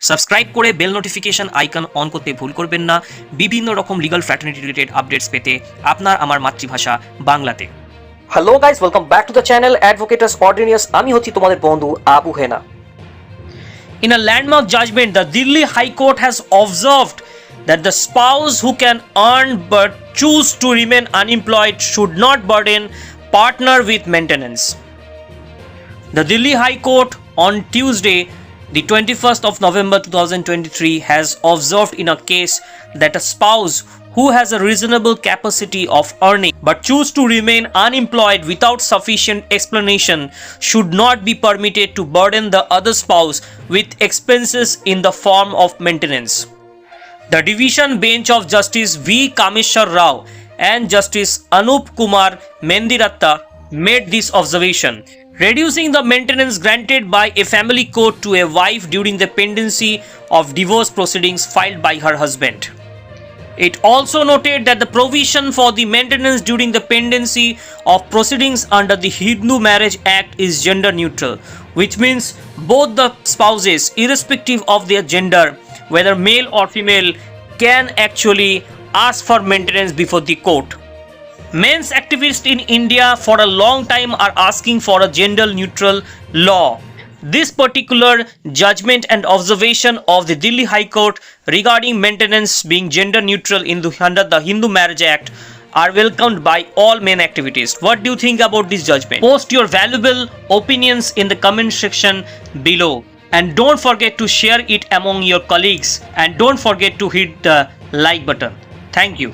Subscribe করে bell notification icon on করতে ভুল করবেন না বিভিন্ন রকম লিগ্যাল ফ্র্যাটার্নিটি রিলেটেড আপডেটস পেতে আপনার আমার মাতৃভাষা বাংলাতে। Hello guys, welcome back to the channel advocates অর্ডিনিয়াস। আমি হচ্ছি তোমাদের বন্ধু Abu Hena. In a landmark judgment, the Delhi High Court has observed that the spouse who can earn but choose to remain unemployed should not burden partner with maintenance. The Delhi High Court on Tuesday, the 21st of November 2023, has observed in a case that a spouse who has a reasonable capacity of earning but choose to remain unemployed without sufficient explanation should not be permitted to burden the other spouse with expenses in the form of maintenance. The Division Bench of Justice V. Kameshwar Rao and Justice Anup Kumar Mendiratta made this observation, reducing the maintenance granted by a family court to a wife during the pendency of divorce proceedings filed by her husband. It also noted that the provision for the maintenance during the pendency of proceedings under the Hindu Marriage Act is gender neutral, which means both the spouses, irrespective of their gender, whether male or female, can actually ask for maintenance before the court. Men's activists in India for a long time are asking for a gender neutral law. This particular judgment and observation of the Delhi High Court regarding maintenance being gender neutral under the Hindu Marriage Act are welcomed by all men activists. What do you think about this judgment? Post your valuable opinions in the comment section below, and don't forget to share it among your colleagues, and don't forget to hit the like button. Thank you.